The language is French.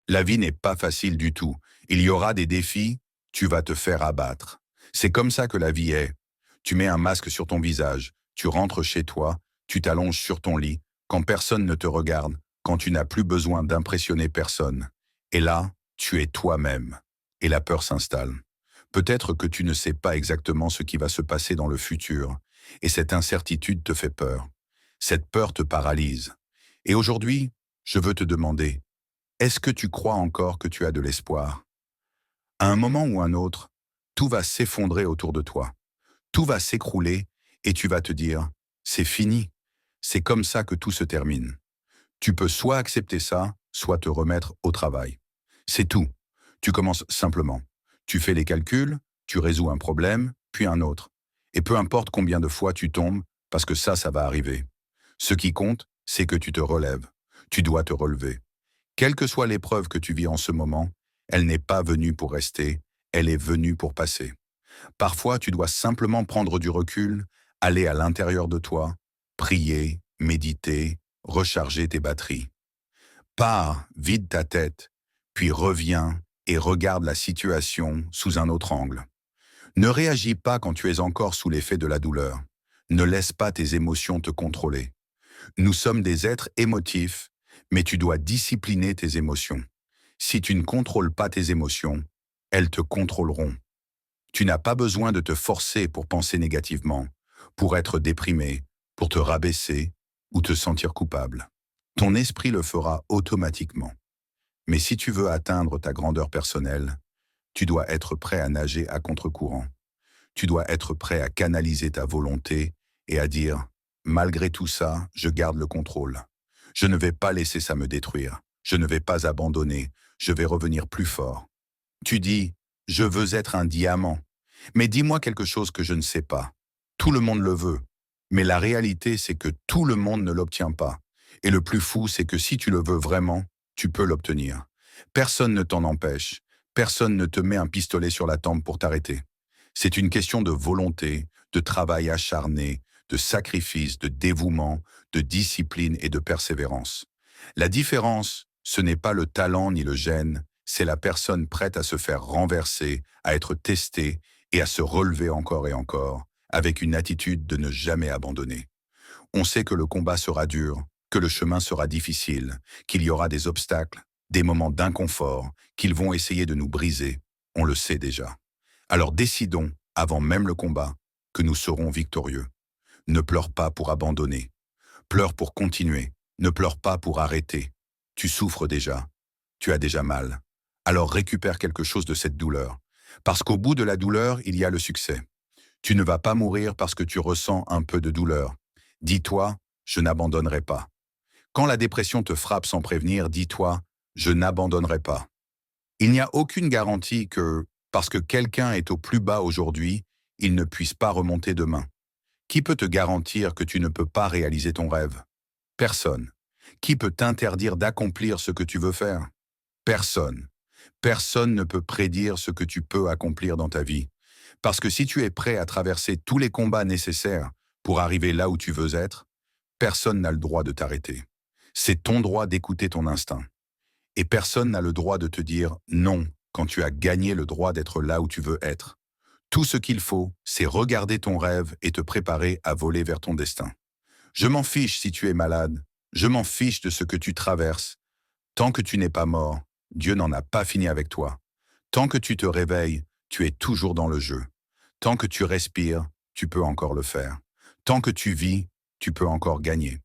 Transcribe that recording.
La vie n'est pas facile du tout. Il y aura des défis, tu vas te faire abattre. C'est comme ça que la vie est. Tu mets un masque sur ton visage, tu rentres chez toi, tu t'allonges sur ton lit, quand personne ne te regarde, quand tu n'as plus besoin d'impressionner personne. Et là, tu es toi-même. Et la peur s'installe. Peut-être que tu ne sais pas exactement ce qui va se passer dans le futur, et cette incertitude te fait peur. Cette peur te paralyse. Et aujourd'hui, je veux te demander, est-ce que tu crois encore que tu as de l'espoir? À un moment ou un autre, tout va s'effondrer autour de toi. Tout va s'écrouler et tu vas te dire, c'est fini. C'est comme ça que tout se termine. Tu peux soit accepter ça, soit te remettre au travail. C'est tout. Tu commences simplement. Tu fais les calculs, tu résous un problème, puis un autre. Et peu importe combien de fois tu tombes, parce que ça va arriver. Ce qui compte, c'est que tu te relèves. Tu dois te relever. Quelle que soit l'épreuve que tu vis en ce moment, elle n'est pas venue pour rester, elle est venue pour passer. Parfois, tu dois simplement prendre du recul, aller à l'intérieur de toi, prier, méditer, recharger tes batteries. Pars, vide ta tête, puis reviens et regarde la situation sous un autre angle. Ne réagis pas quand tu es encore sous l'effet de la douleur. Ne laisse pas tes émotions te contrôler. Nous sommes des êtres émotifs, mais tu dois discipliner tes émotions. Si tu ne contrôles pas tes émotions, elles te contrôleront. Tu n'as pas besoin de te forcer pour penser négativement, pour être déprimé, pour te rabaisser ou te sentir coupable. Ton esprit le fera automatiquement. Mais si tu veux atteindre ta grandeur personnelle, tu dois être prêt à nager à contre-courant. Tu dois être prêt à canaliser ta volonté et à dire « Malgré tout ça, je garde le contrôle. Je ne vais pas laisser ça me détruire. Je ne vais pas abandonner. Je vais revenir plus fort. » Tu dis « Je veux être un diamant. » Mais dis-moi quelque chose que je ne sais pas. Tout le monde le veut. Mais la réalité, c'est que tout le monde ne l'obtient pas. Et le plus fou, c'est que si tu le veux vraiment, tu peux l'obtenir. Personne ne t'en empêche. Personne ne te met un pistolet sur la tempe pour t'arrêter. C'est une question de volonté, de travail acharné, de sacrifice, de dévouement, de discipline et de persévérance. La différence, ce n'est pas le talent ni le gène, c'est la personne prête à se faire renverser, à être testée et à se relever encore et encore, avec une attitude de ne jamais abandonner. On sait que le combat sera dur, que le chemin sera difficile, qu'il y aura des obstacles, des moments d'inconfort, qu'ils vont essayer de nous briser. On le sait déjà. Alors décidons, avant même le combat, que nous serons victorieux. Ne pleure pas pour abandonner. Pleure pour continuer. Ne pleure pas pour arrêter. Tu souffres déjà. Tu as déjà mal. Alors récupère quelque chose de cette douleur. Parce qu'au bout de la douleur, il y a le succès. Tu ne vas pas mourir parce que tu ressens un peu de douleur. Dis-toi, je n'abandonnerai pas. Quand la dépression te frappe sans prévenir, dis-toi, je n'abandonnerai pas. Il n'y a aucune garantie que, parce que quelqu'un est au plus bas aujourd'hui, il ne puisse pas remonter demain. Qui peut te garantir que tu ne peux pas réaliser ton rêve? Personne. Qui peut t'interdire d'accomplir ce que tu veux faire? Personne. Personne ne peut prédire ce que tu peux accomplir dans ta vie. Parce que si tu es prêt à traverser tous les combats nécessaires pour arriver là où tu veux être, personne n'a le droit de t'arrêter. C'est ton droit d'écouter ton instinct. Et personne n'a le droit de te dire non quand tu as gagné le droit d'être là où tu veux être. Tout ce qu'il faut, c'est regarder ton rêve et te préparer à voler vers ton destin. Je m'en fiche si tu es malade. Je m'en fiche de ce que tu traverses. Tant que tu n'es pas mort, Dieu n'en a pas fini avec toi. Tant que tu te réveilles, tu es toujours dans le jeu. Tant que tu respires, tu peux encore le faire. Tant que tu vis, tu peux encore gagner.